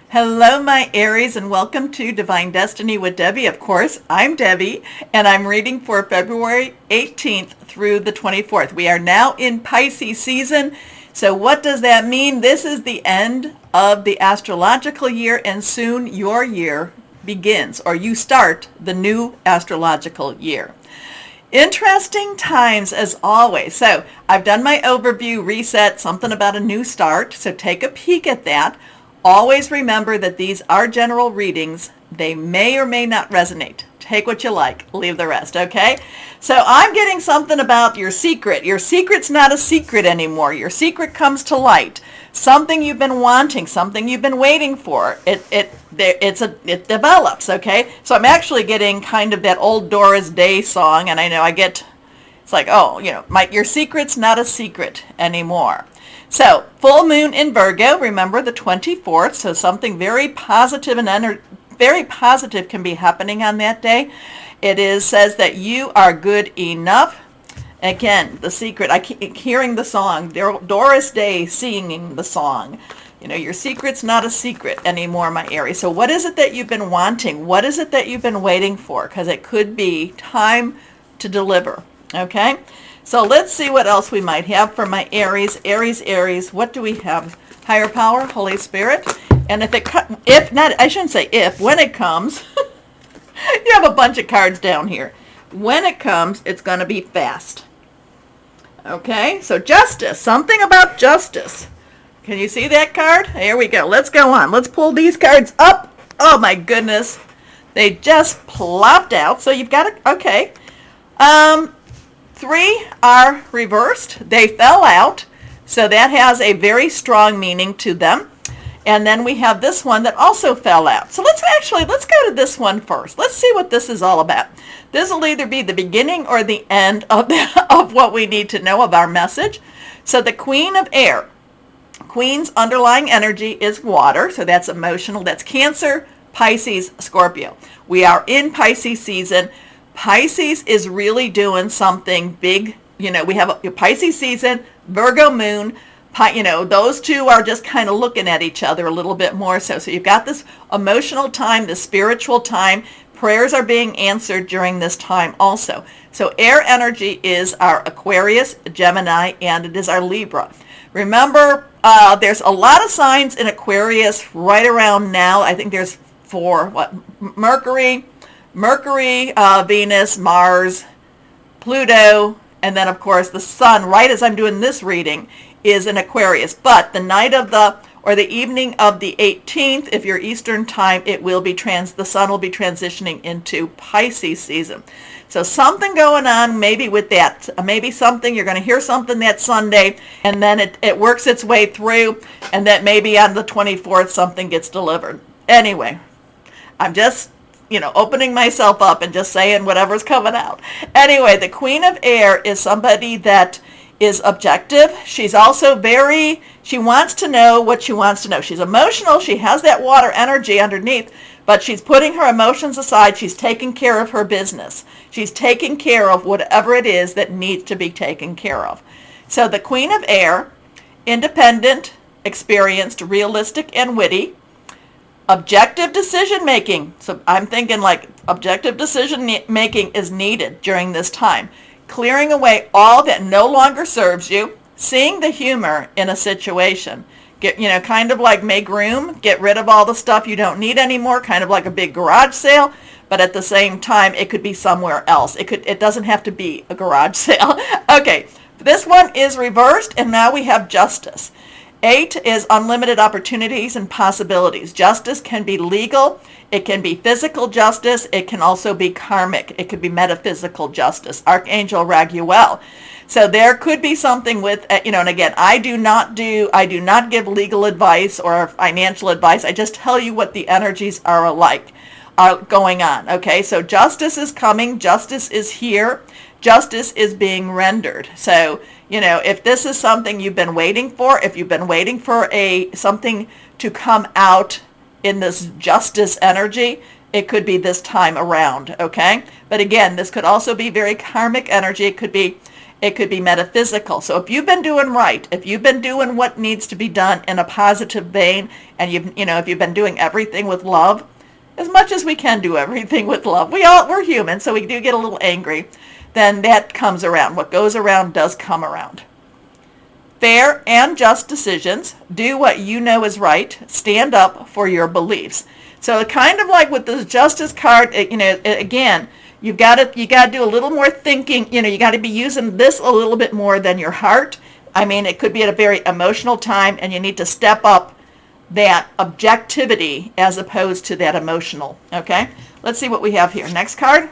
Hello, my Aries, and welcome to Divine Destiny with Debbie. Of course, I'm Debbie, and I'm reading for February 18th through the 24th. We are now in Pisces season. So what does that mean? This is the end of the astrological year, and soon your year begins, or you start the new astrological year. Interesting times as always. So I've done my overview, reset, something about a new start. So take a peek at that. Always remember that these are general readings. They may or may not resonate. Take what you like, leave the rest, okay? So I'm getting something about your secret. Your secret's not a secret anymore. Your secret comes to light. Something you've been wanting, something you've been waiting for. It develops, okay? So I'm actually getting kind of that old Doris Day song, and I know it's like, oh, your secret's not a secret anymore. So, full moon in Virgo, remember the 24th, so something very positive and very positive can be happening on that day. Says that you are good enough. Again, the secret, I keep hearing the song, Doris Day singing the song. Your secret's not a secret anymore, my Aries. So what is it that you've been wanting? What is it that you've been waiting for? Because it could be time to deliver, okay? So let's see what else we might have for my Aries. Aries, what do we have? Higher power, Holy Spirit. And when it comes, you have a bunch of cards down here. When it comes, it's going to be fast. Okay, so justice, something about justice. Can you see that card? Here we go. Let's go on. Let's pull these cards up. Oh my goodness. They just plopped out. So you've got it. Okay. 3 are reversed. They fell out. So that has a very strong meaning to them. And then we have this one that also fell out. So let's go to this one first. Let's see what this is all about. This will either be the beginning or the end of what we need to know of our message. So the Queen of Air. Queen's underlying energy is water. So that's emotional. That's Cancer, Pisces, Scorpio. We are in Pisces season. Pisces is really doing something big. We have a Pisces season, Virgo moon. Those two are just kind of looking at each other a little bit more so. So you've got this emotional time, this spiritual time. Prayers are being answered during this time also. So air energy is our Aquarius, Gemini, and it is our Libra. Remember, there's a lot of signs in Aquarius right around now. I think there's 4. Mercury, Venus, Mars, Pluto, and then of course the sun, right as I'm doing this reading, is in Aquarius. But the night of the evening of the 18th, if you're Eastern time, the sun will be transitioning into Pisces season. So something going on maybe with that. Maybe something, you're going to hear something that Sunday, and then it works its way through, and that maybe on the 24th something gets delivered. Anyway, I'm just opening myself up and just saying whatever's coming out. Anyway, the Queen of Air is somebody that is objective. She's also she wants to know what she wants to know. She's emotional. She has that water energy underneath, but she's putting her emotions aside. She's taking care of her business. She's taking care of whatever it is that needs to be taken care of. So the Queen of Air, independent, experienced, realistic, and witty. Objective decision making. So I'm thinking like objective decision making is needed during this time. Clearing away all that no longer serves you. Seeing the humor in a situation. Kind of like make room. Get rid of all the stuff you don't need anymore. Kind of like a big garage sale. But at the same time, it could be somewhere else. It doesn't have to be a garage sale. Okay, this one is reversed, and now we have justice. 8 is unlimited opportunities and possibilities. Justice can be legal. It can be physical justice. It can also be karmic. It could be metaphysical justice. Archangel Raguel. So there could be something with, and again, I do not give legal advice or financial advice. I just tell you what the energies are going on. Okay, so justice is coming. Justice is here. Justice is being rendered. So, if this is something you've been waiting for, if you've been waiting for something to come out in this justice energy, it could be this time around, okay? But again, this could also be very karmic energy. It could be It could be metaphysical. So if you've been doing right, if you've been doing what needs to be done in a positive vein, and if you've been doing everything with love, as much as we can do everything with love, we're human, so we do get a little angry, then that comes around. What goes around does come around. Fair and just decisions. Do what you know is right. Stand up for your beliefs. So kind of like with this Justice card, again, you got to do a little more thinking. You got to be using this a little bit more than your heart. I mean, it could be at a very emotional time, and you need to step up that objectivity as opposed to that emotional. Okay? Let's see what we have here. Next card,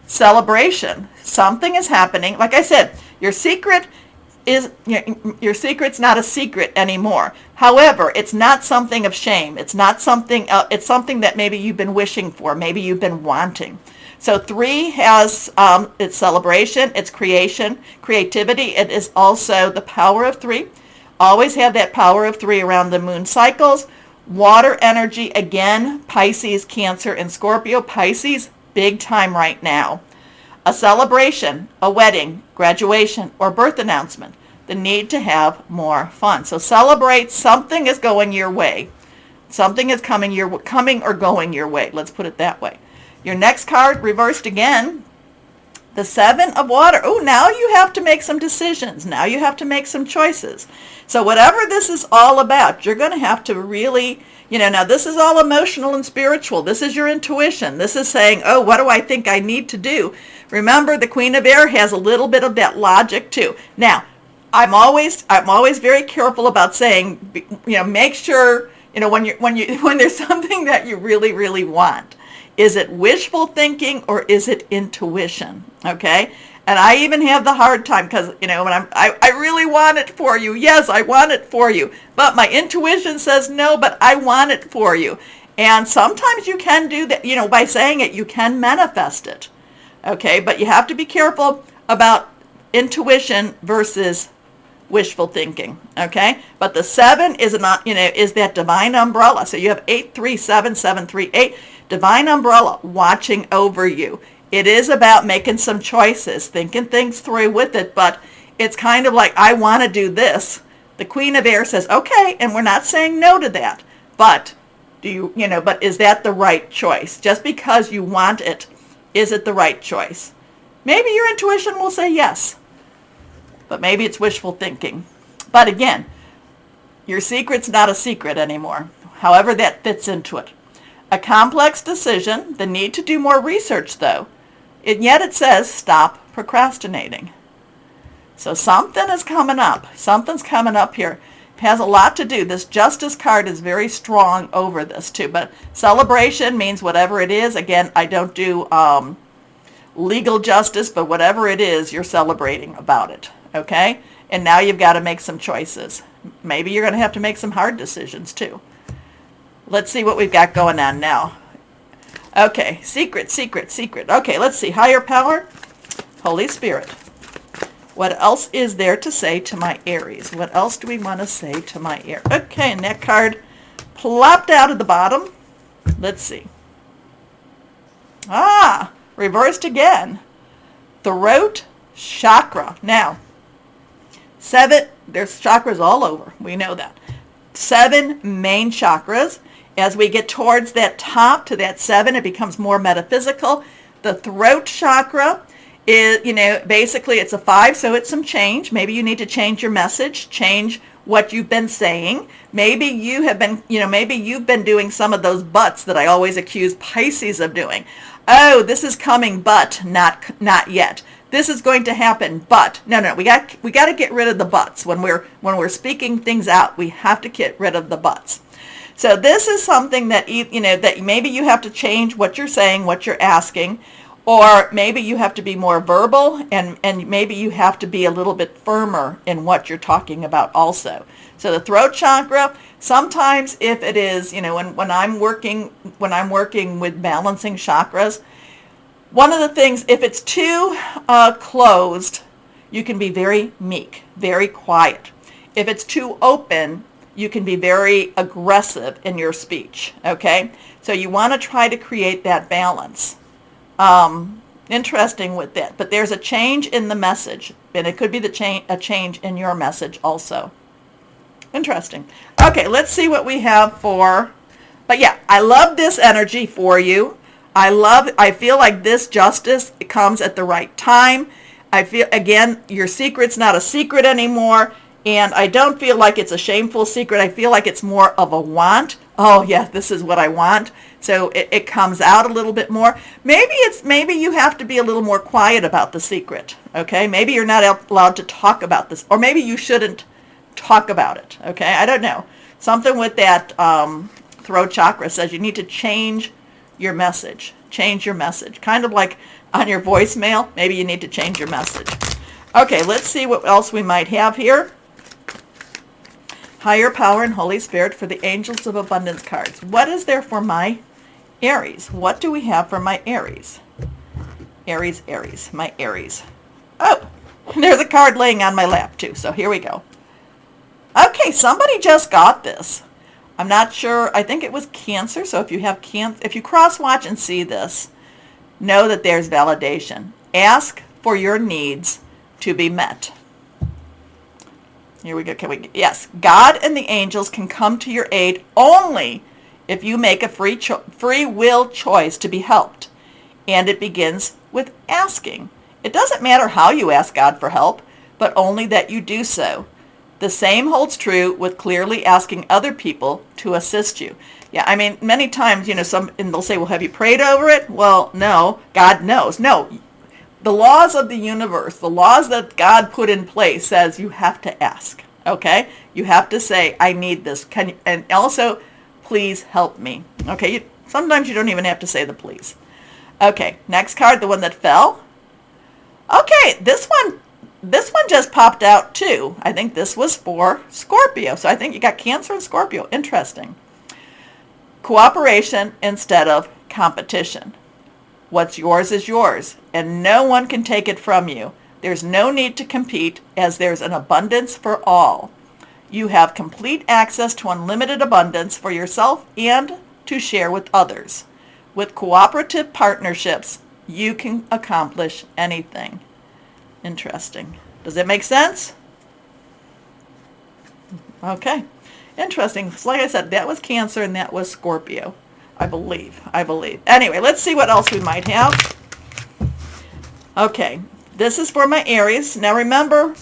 celebration. Something is happening. Like I said, your secret's not a secret anymore. However, it's not something of shame. It's not something. It's something that maybe you've been wishing for. Maybe you've been wanting. So 3 has its celebration, its creation, creativity. It is also the power of 3. Always have that power of 3 around the moon cycles. Water energy, again, Pisces, Cancer, and Scorpio. Pisces, big time right now. A celebration, a wedding, graduation, or birth announcement. The need to have more fun. So celebrate. Something is going your way. Something is coming or going your way. Let's put it that way. Your next card, reversed again, the 7 of water. Oh, now you have to make some decisions. Now you have to make some choices. So whatever this is all about, you're going to have to really, now this is all emotional and spiritual. This is your intuition. This is saying, oh, what do I think I need to do? Remember, the Queen of Air has a little bit of that logic too. Now, I'm always very careful about saying, make sure, when there's something that you really, really want. Is it wishful thinking or is it intuition? Okay? And I even have the hard time because, when I really want it for you. Yes, I want it for you. But my intuition says no, but I want it for you. And sometimes you can do that, by saying it, you can manifest it. Okay? But you have to be careful about intuition versus wishful thinking. Okay? But the 7 is is that divine umbrella. So you have 8, 3, 7, 7, 3, 8. Divine umbrella watching over you. It is about making some choices, thinking things through with it, but it's kind of like, I want to do this. The Queen of Air says, okay, and we're not saying no to that, but but is that the right choice? Just because you want it, is it the right choice? Maybe your intuition will say yes, but maybe it's wishful thinking. But again, your secret's not a secret anymore, however that fits into it. A complex decision, the need to do more research though. And yet it says stop procrastinating. So something is coming up. Something's coming up here. It has a lot to do. This Justice card is very strong over this too. But celebration means whatever it is. Again, I don't do legal justice, but whatever it is, you're celebrating about it. Okay? And now you've got to make some choices. Maybe you're going to have to make some hard decisions too. Let's see what we've got going on now. Okay, secret. Okay, let's see. Higher power, Holy Spirit. What else is there to say to my Aries? What else do we want to say to my Aries? Okay, and that card plopped out of the bottom. Let's see. Reversed again. Throat chakra. Now, 7, there's chakras all over. We know that. 7 main chakras. As we get towards that top to that 7, it becomes more metaphysical. The throat chakra is, basically it's a 5, so it's some change. Maybe you need to change your message, change what you've been saying. Maybe you have been, maybe you've been doing some of those buts that I always accuse Pisces of doing. Oh, this is coming, but not yet. This is going to happen, but no. We got to get rid of the buts when we're speaking things out. We have to get rid of the buts. So this is something that that maybe you have to change what you're saying, what you're asking, or maybe you have to be more verbal, and maybe you have to be a little bit firmer in what you're talking about also. So the throat chakra, sometimes if it is, when I'm working with balancing chakras, one of the things, if it's too closed, you can be very meek, very quiet. If it's too open, you can be very aggressive in your speech, okay? So you want to try to create that balance. Interesting with that. But there's a change in the message, and it could be a change in your message also. Interesting. Okay, let's see what we have for, but yeah, I love this energy for you. I feel like this justice comes at the right time. I feel, again, your secret's not a secret anymore, and I don't feel like it's a shameful secret. I feel like it's more of a want. Oh yeah, this is what I want. So it comes out a little bit more. Maybe you have to be a little more quiet about the secret. Okay, maybe you're not allowed to talk about this, or maybe you shouldn't talk about it. Okay, I don't know. Something with that throat chakra says you need to change your message. Change your message. Kind of like on your voicemail, maybe you need to change your message. Okay, let's see what else we might have here. Higher power and Holy Spirit for the Angels of Abundance cards. What is there for my Aries? What do we have for my Aries? Aries, Aries, my Aries. Oh, there's a card laying on my lap too, so here we go. Okay, somebody just got this. I'm not sure. I think it was Cancer, so if you have Cancer, if you cross-watch and see this, know that there's validation. Ask for your needs to be met. Here we go. Yes, God and the angels can come to your aid only if you make a free will choice to be helped. And it begins with asking. It doesn't matter how you ask God for help, but only that you do so. The same holds true with clearly asking other people to assist you. Yeah, I mean, many times, and they'll say, well, have you prayed over it? Well, no, God knows. No, the laws of the universe, the laws that God put in place says you have to ask, okay? You have to say, I need this. And also, please help me. Okay, sometimes you don't even have to say the please. Okay, next card, the one that fell. Okay, this one just popped out too. I think this was for Scorpio. So I think you got Cancer and Scorpio. Interesting. Cooperation instead of competition. What's yours is yours, and no one can take it from you. There's no need to compete, as there's an abundance for all. You have complete access to unlimited abundance for yourself and to share with others. With cooperative partnerships, you can accomplish anything. Interesting. Does that make sense? Okay. Interesting. So like I said, that was Cancer and that was Scorpio. I believe. Anyway, let's see what else we might have. Okay. This is for my Aries. Now remember,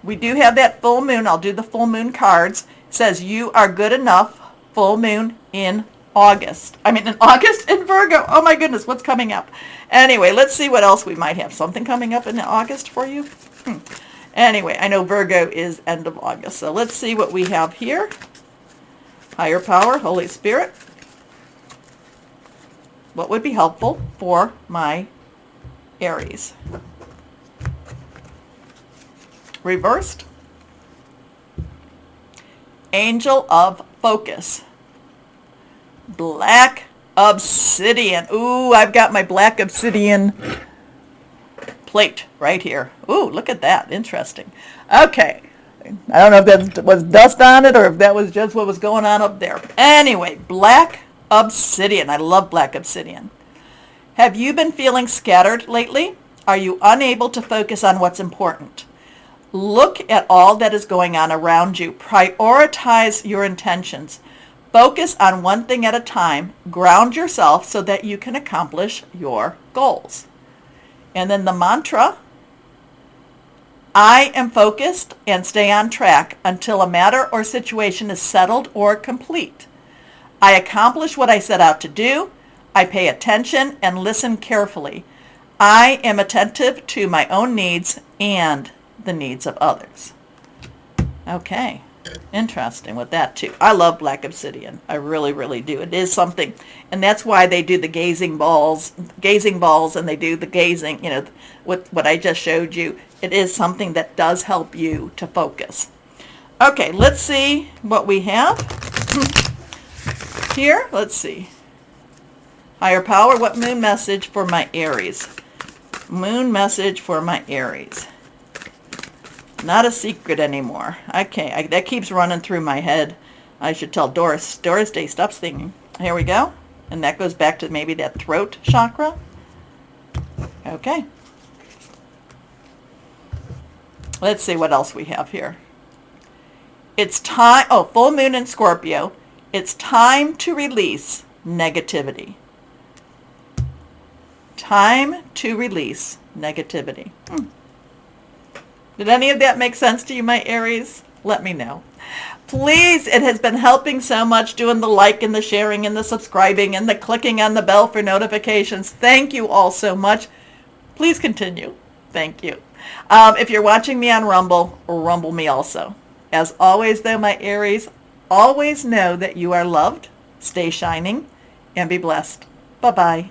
we do have that full moon. I'll do the full moon cards. It says you are good enough. Full moon in August. In August in Virgo. Oh my goodness, what's coming up? Anyway, let's see what else we might have. Something coming up in August for you? Anyway, I know Virgo is end of August. So let's see what we have here. Higher power, Holy Spirit. What would be helpful for my Aries? Reversed. Angel of Focus. Black obsidian. Ooh, I've got my black obsidian plate right here. Ooh, look at that. Interesting. Okay. I don't know if that was dust on it or if that was just what was going on up there. Anyway, black obsidian. I love black obsidian. Have you been feeling scattered lately? Are you unable to focus on what's important? Look at all that is going on around you. Prioritize your intentions. Focus on one thing at a time. Ground yourself so that you can accomplish your goals. And then the mantra, I am focused and stay on track until a matter or situation is settled or complete. I accomplish what I set out to do. I pay attention and listen carefully. I am attentive to my own needs and the needs of others. Okay. Interesting with that too. I love black obsidian. I really, really do. It is something, and that's why they do the gazing balls, and they do the gazing, with what I just showed you. It is something that does help you to focus. Okay, let's see what we have here. Let's see. Higher power, what moon message for my Aries? Moon message for my Aries. Not a secret anymore. Okay, that keeps running through my head. I should tell Doris. Doris Day, stop singing. Here we go. And that goes back to maybe that throat chakra. Okay. Let's see what else we have here. It's time, oh, full moon in Scorpio. It's time to release negativity. Time to release negativity. Did any of that make sense to you, my Aries? Let me know. Please, it has been helping so much doing the like and the sharing and the subscribing and the clicking on the bell for notifications. Thank you all so much. Please continue. Thank you. If you're watching me on Rumble, Rumble me also. As always, though, my Aries, always know that you are loved, stay shining, and be blessed. Bye-bye.